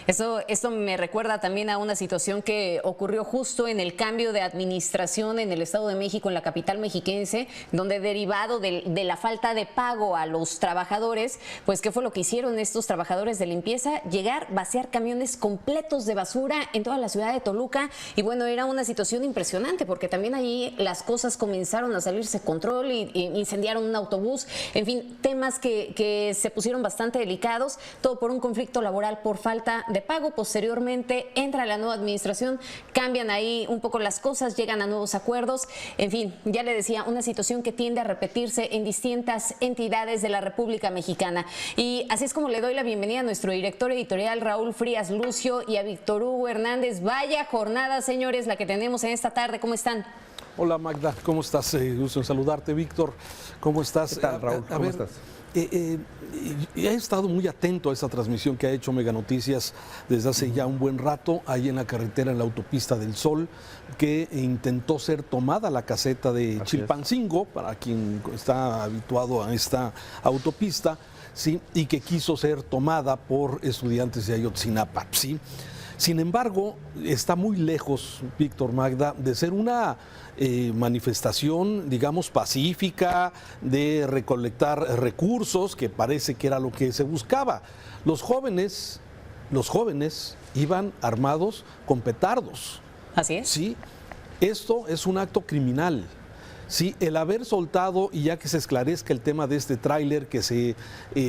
Esto me recuerda también a una situación que ocurrió justo en el cambio de administración en el Estado de México, en la capital mexiquense, donde derivado de la falta de pago a los trabajadores, pues ¿qué fue lo que hicieron estos trabajadores de limpieza? Llegar, vaciar camiones completos de basura en toda la ciudad de Toluca. Y bueno, era una situación impresionante porque también ahí las cosas comenzaron a salirse de control y incendiaron un autobús. En fin, temas que se pusieron bastante delicados, todo por un conflicto laboral por falta de pago. Posteriormente entra la nueva administración, cambian ahí un poco las cosas, llegan a nuevos acuerdos. En fin, ya le decía, una situación que tiende a repetirse en distintas entidades de la República Mexicana. Y así es como le doy la bienvenida a nuestro director editorial Raúl Frías Lucio y a Víctor Hugo Hernández. Vaya jornada, señores, la que tenemos en esta tarde. ¿Cómo están? Hola Magda, ¿cómo estás? Gusto en saludarte. Víctor, ¿cómo estás? ¿Qué tal, Raúl? ¿Cómo estás? He estado muy atento a esa transmisión que ha hecho Mega Noticias desde hace ya un buen rato, ahí en la carretera, en la autopista del Sol, que intentó ser tomada la caseta de Chilpancingo, para quien está habituado a esta autopista, ¿sí? Y que quiso ser tomada por estudiantes de Ayotzinapa, ¿sí? Sin embargo, está muy lejos, Víctor, Magda, de ser una manifestación, digamos, pacífica, de recolectar recursos, que parece que era lo que se buscaba. Los jóvenes iban armados con petardos. Así es. Sí, esto es un acto criminal. Sí, el haber soltado, y ya que se esclarezca el tema de este tráiler que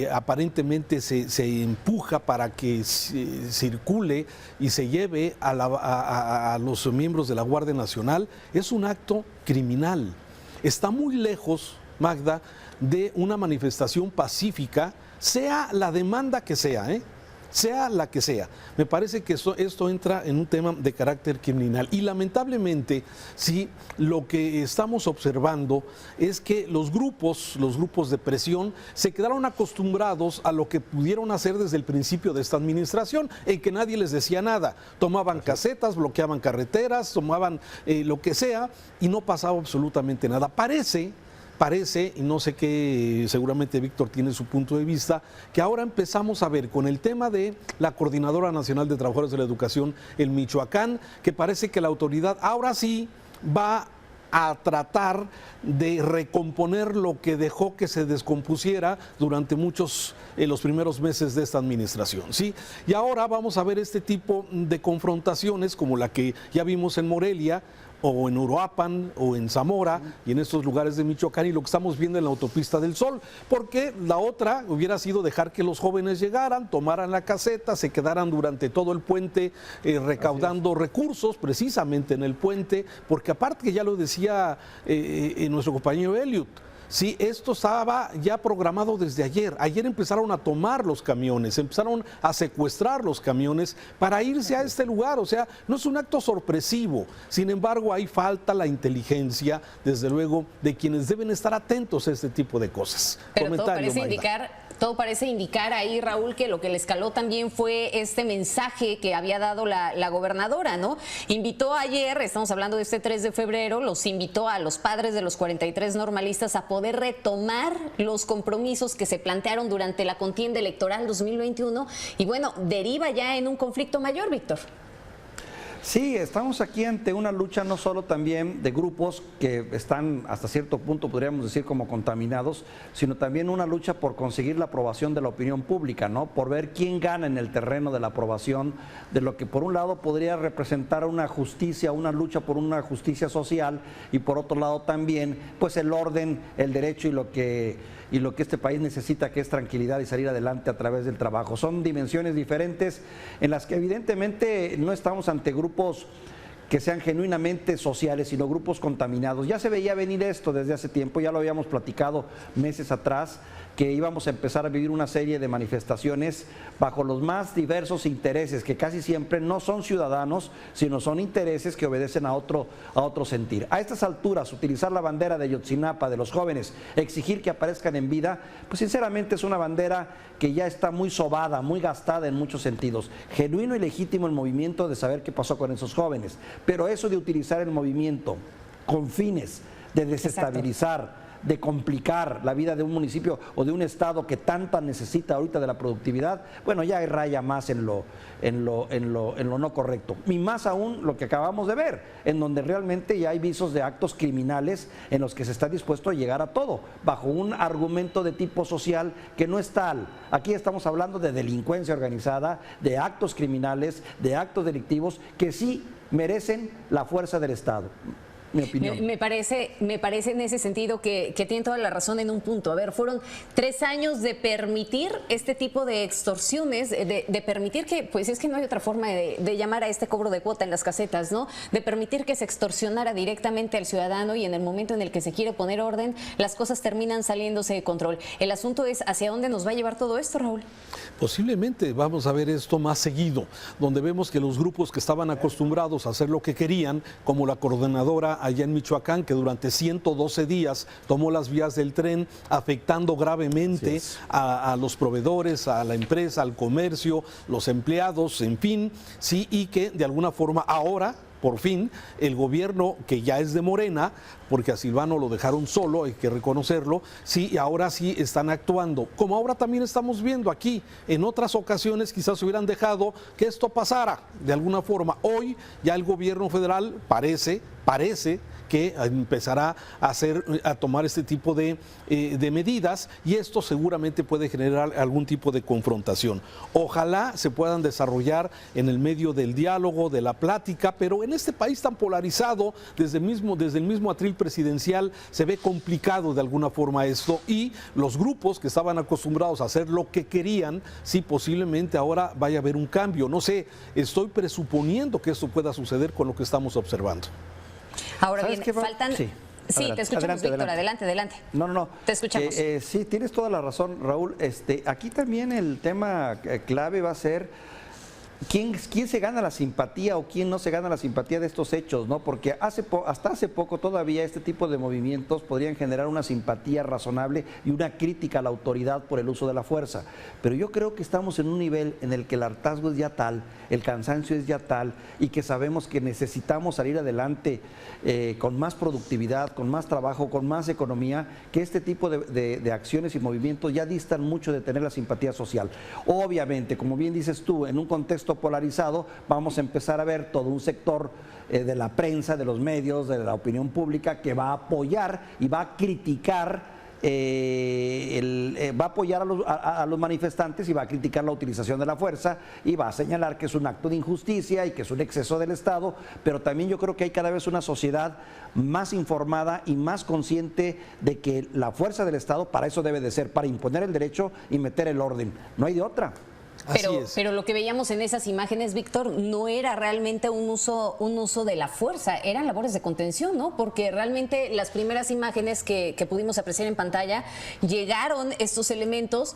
aparentemente se empuja para que circule y se lleve a los miembros de la Guardia Nacional, es un acto criminal. Está muy lejos, Magda, de una manifestación pacífica, sea la demanda que sea, sea la que sea. Me parece que esto entra en un tema de carácter criminal y lamentablemente sí, lo que estamos observando es que los grupos de presión se quedaron acostumbrados a lo que pudieron hacer desde el principio de esta administración, en que nadie les decía nada. Tomaban casetas, bloqueaban carreteras, tomaban lo que sea y no pasaba absolutamente nada. Parece, y no sé qué, seguramente Víctor tiene su punto de vista, que ahora empezamos a ver con el tema de la Coordinadora Nacional de Trabajadores de la Educación en Michoacán, que parece que la autoridad ahora sí va a tratar de recomponer lo que dejó que se descompusiera durante los primeros meses de esta administración, ¿sí? Y ahora vamos a ver este tipo de confrontaciones como la que ya vimos en Morelia, o en Uruapan, o en Zamora, y en estos lugares de Michoacán, y lo que estamos viendo en la autopista del Sol, porque la otra hubiera sido dejar que los jóvenes llegaran, tomaran la caseta, se quedaran durante todo el puente recaudando recursos, precisamente en el puente, porque aparte que ya lo decía nuestro compañero Elliot, sí, esto estaba ya programado desde ayer. Ayer empezaron a tomar los camiones, empezaron a secuestrar los camiones para irse a este lugar. O sea, no es un acto sorpresivo. Sin embargo, ahí falta la inteligencia, desde luego, de quienes deben estar atentos a este tipo de cosas. Pero todo parece indicar ahí, Raúl, que lo que le escaló también fue este mensaje que había dado la gobernadora, ¿no? Invitó ayer, estamos hablando de este 3 de febrero, los invitó a los padres de los 43 normalistas a poder retomar los compromisos que se plantearon durante la contienda electoral 2021 y bueno, deriva ya en un conflicto mayor, Víctor. Sí, estamos aquí ante una lucha no solo también de grupos que están hasta cierto punto, podríamos decir, como contaminados, sino también una lucha por conseguir la aprobación de la opinión pública, ¿no? Por ver quién gana en el terreno de la aprobación de lo que por un lado podría representar una justicia, una lucha por una justicia social y por otro lado también pues el orden, el derecho y lo que este país necesita, que es tranquilidad y salir adelante a través del trabajo. Son dimensiones diferentes en las que evidentemente no estamos ante grupos que sean genuinamente sociales, sino grupos contaminados. Ya se veía venir esto desde hace tiempo, ya lo habíamos platicado meses atrás, que íbamos a empezar a vivir una serie de manifestaciones bajo los más diversos intereses, que casi siempre no son ciudadanos, sino son intereses que obedecen a otro sentir. A estas alturas, utilizar la bandera de Ayotzinapa, de los jóvenes, exigir que aparezcan en vida, pues sinceramente es una bandera que ya está muy sobada, muy gastada en muchos sentidos. Genuino y legítimo el movimiento de saber qué pasó con esos jóvenes, pero eso de utilizar el movimiento con fines de desestabilizar, de complicar la vida de un municipio o de un estado que tanta necesita ahorita de la productividad, bueno, ya hay raya más en lo no correcto. Y más aún lo que acabamos de ver, en donde realmente ya hay visos de actos criminales en los que se está dispuesto a llegar a todo, bajo un argumento de tipo social que no es tal. Aquí estamos hablando de delincuencia organizada, de actos criminales, de actos delictivos que sí merecen la fuerza del Estado. Mi opinión. Me parece en ese sentido que tienen toda la razón en un punto. A ver, fueron 3 años de permitir este tipo de extorsiones, de permitir que, pues es que no hay otra forma de llamar a este cobro de cuota en las casetas, ¿no? De permitir que se extorsionara directamente al ciudadano, y en el momento en el que se quiere poner orden, las cosas terminan saliéndose de control. El asunto es hacia dónde nos va a llevar todo esto, Raúl. Posiblemente vamos a ver esto más seguido, donde vemos que los grupos que estaban acostumbrados a hacer lo que querían, como la coordinadora allá en Michoacán, que durante 112 días tomó las vías del tren, afectando gravemente a los proveedores, a la empresa, al comercio, los empleados, en fin, sí, y que de alguna forma ahora, por fin, el gobierno, que ya es de Morena, porque a Silvano lo dejaron solo, hay que reconocerlo, sí, y ahora sí están actuando. Como ahora también estamos viendo aquí, en otras ocasiones quizás hubieran dejado que esto pasara de alguna forma. Hoy ya el gobierno federal parece que empezará a tomar este tipo de medidas, y esto seguramente puede generar algún tipo de confrontación. Ojalá se puedan desarrollar en el medio del diálogo, de la plática, pero en este país tan polarizado, desde el mismo atril presidencial, se ve complicado de alguna forma esto, y los grupos que estaban acostumbrados a hacer lo que querían, sí, posiblemente ahora vaya a haber un cambio. No sé, estoy presuponiendo que esto pueda suceder con lo que estamos observando. Ahora bien, faltan... Sí, adelante, te escuchamos, Víctor, adelante. No. Te escuchamos. Sí, tienes toda la razón, Raúl. Aquí también el tema clave va a ser quién se gana la simpatía o quién no se gana la simpatía de estos hechos, ¿no? Porque hasta hace poco todavía este tipo de movimientos podrían generar una simpatía razonable y una crítica a la autoridad por el uso de la fuerza. Pero yo creo que estamos en un nivel en el que el hartazgo es ya tal, el cansancio es ya tal, y que sabemos que necesitamos salir adelante con más productividad, con más trabajo, con más economía, que este tipo de acciones y movimientos ya distan mucho de tener la simpatía social. Obviamente, como bien dices tú, en un contexto polarizado, vamos a empezar a ver todo un sector de la prensa, de los medios, de la opinión pública, que va a apoyar y va a criticar, va a apoyar a los manifestantes y va a criticar la utilización de la fuerza y va a señalar que es un acto de injusticia y que es un exceso del Estado, pero también yo creo que hay cada vez una sociedad más informada y más consciente de que la fuerza del Estado para eso debe de ser, para imponer el derecho y meter el orden, no hay de otra. Pero lo que veíamos en esas imágenes, Víctor, no era realmente un uso de la fuerza, eran labores de contención, ¿no? Porque realmente las primeras imágenes que pudimos apreciar en pantalla, llegaron estos elementos,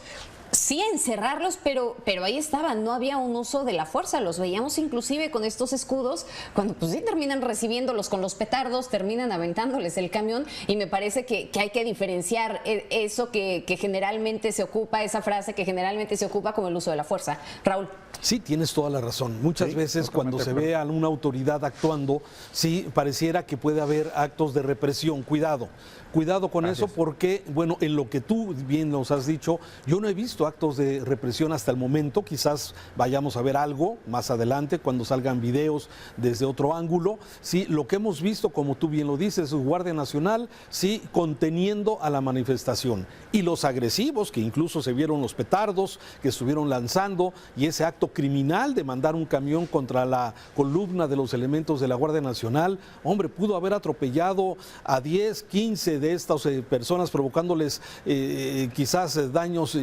sí, a encerrarlos, pero ahí estaban, no había un uso de la fuerza, los veíamos inclusive con estos escudos, cuando pues sí terminan recibiéndolos con los petardos, terminan aventándoles el camión, y me parece que hay que diferenciar eso que generalmente se ocupa, esa frase que generalmente se ocupa como el uso de la fuerza. Raúl. Sí, tienes toda la razón. Muchas veces cuando se ve a una autoridad actuando, sí, pareciera que puede haber actos de represión. Cuidado con eso, porque, bueno, en lo que tú bien nos has dicho, yo no he visto actos de represión hasta el momento. Quizás vayamos a ver algo más adelante cuando salgan videos desde otro ángulo. Sí, lo que hemos visto, como tú bien lo dices, Guardia Nacional, sí, conteniendo a la manifestación. Y los agresivos, que incluso se vieron los petardos que estuvieron lanzando, y ese acto criminal de mandar un camión contra la columna de los elementos de la Guardia Nacional, hombre, pudo haber atropellado a 10, 15 de estas personas, provocándoles quizás daños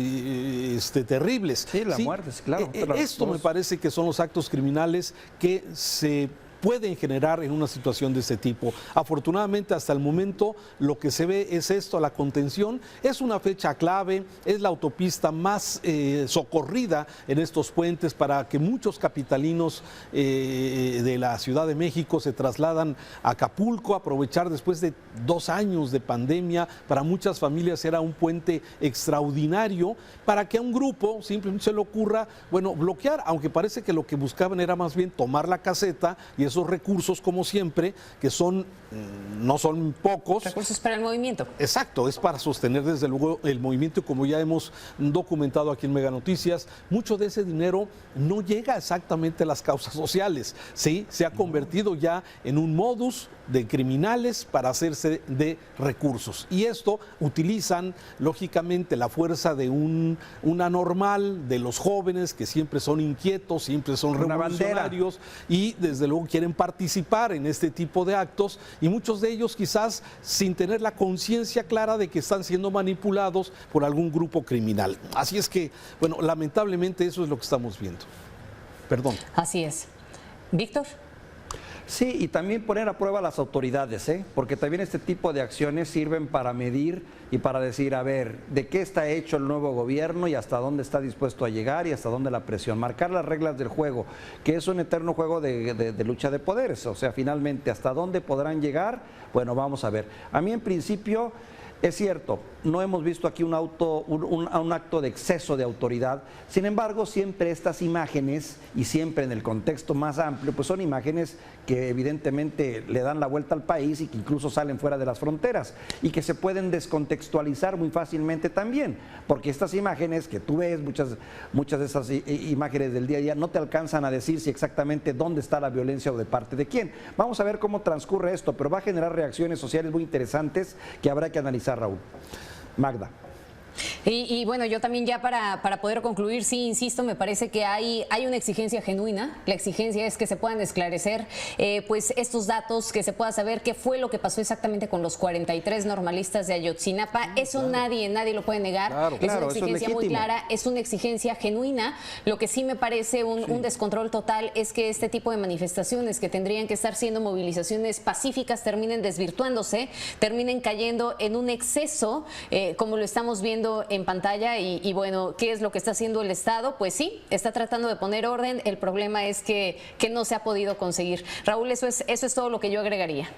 terribles. Sí, la muerte, claro. Esto me parece que son los actos criminales que se pueden generar en una situación de este tipo. Afortunadamente, hasta el momento, lo que se ve es esto, la contención. Es una fecha clave, es la autopista más socorrida en estos puentes para que muchos capitalinos de la Ciudad de México se trasladan a Acapulco, aprovechar después de 2 años de pandemia. Para muchas familias era un puente extraordinario para que a un grupo simplemente se le ocurra, bueno, bloquear, aunque parece que lo que buscaban era más bien tomar la caseta, y eso esos recursos, como siempre, que son no son pocos. Recursos para el movimiento. Exacto, es para sostener desde luego el movimiento, como ya hemos documentado aquí en Mega Noticias. Mucho de ese dinero no llega exactamente a las causas sociales, ¿sí? Se ha convertido ya en un modus de criminales para hacerse de recursos. Y esto utilizan, lógicamente, la fuerza de una normal, de los jóvenes que siempre son inquietos, siempre son revolucionarios y desde luego quieren participar en este tipo de actos, y muchos de ellos quizás sin tener la conciencia clara de que están siendo manipulados por algún grupo criminal. Así es que, bueno, lamentablemente eso es lo que estamos viendo. Perdón. Así es. Víctor. Sí, y también poner a prueba a las autoridades, porque también este tipo de acciones sirven para medir y para decir, a ver, de qué está hecho el nuevo gobierno y hasta dónde está dispuesto a llegar y hasta dónde la presión. Marcar las reglas del juego, que es un eterno juego de lucha de poderes, o sea, finalmente, hasta dónde podrán llegar, bueno, vamos a ver. A mí en principio... Es cierto, no hemos visto aquí un acto de exceso de autoridad, sin embargo, siempre estas imágenes, y siempre en el contexto más amplio, pues son imágenes que evidentemente le dan la vuelta al país y que incluso salen fuera de las fronteras y que se pueden descontextualizar muy fácilmente también, porque estas imágenes que tú ves, muchas de esas imágenes del día a día, no te alcanzan a decir si exactamente dónde está la violencia o de parte de quién. Vamos a ver cómo transcurre esto, pero va a generar reacciones sociales muy interesantes que habrá que analizar, Raúl. Magda. Y bueno, yo también ya para poder concluir, sí, insisto, me parece que hay una exigencia genuina. La exigencia es que se puedan esclarecer pues estos datos, que se pueda saber qué fue lo que pasó exactamente con los 43 normalistas de Ayotzinapa. Eso claro. nadie lo puede negar. Claro, es una exigencia muy clara, es una exigencia genuina. Lo que sí me parece un descontrol total es que este tipo de manifestaciones que tendrían que estar siendo movilizaciones pacíficas terminen desvirtuándose, terminen cayendo en un exceso, como lo estamos viendo en pantalla. Y bueno, ¿qué es lo que está haciendo el Estado? Pues sí, está tratando de poner orden. El problema es que no se ha podido conseguir. Raúl, eso es todo lo que yo agregaría.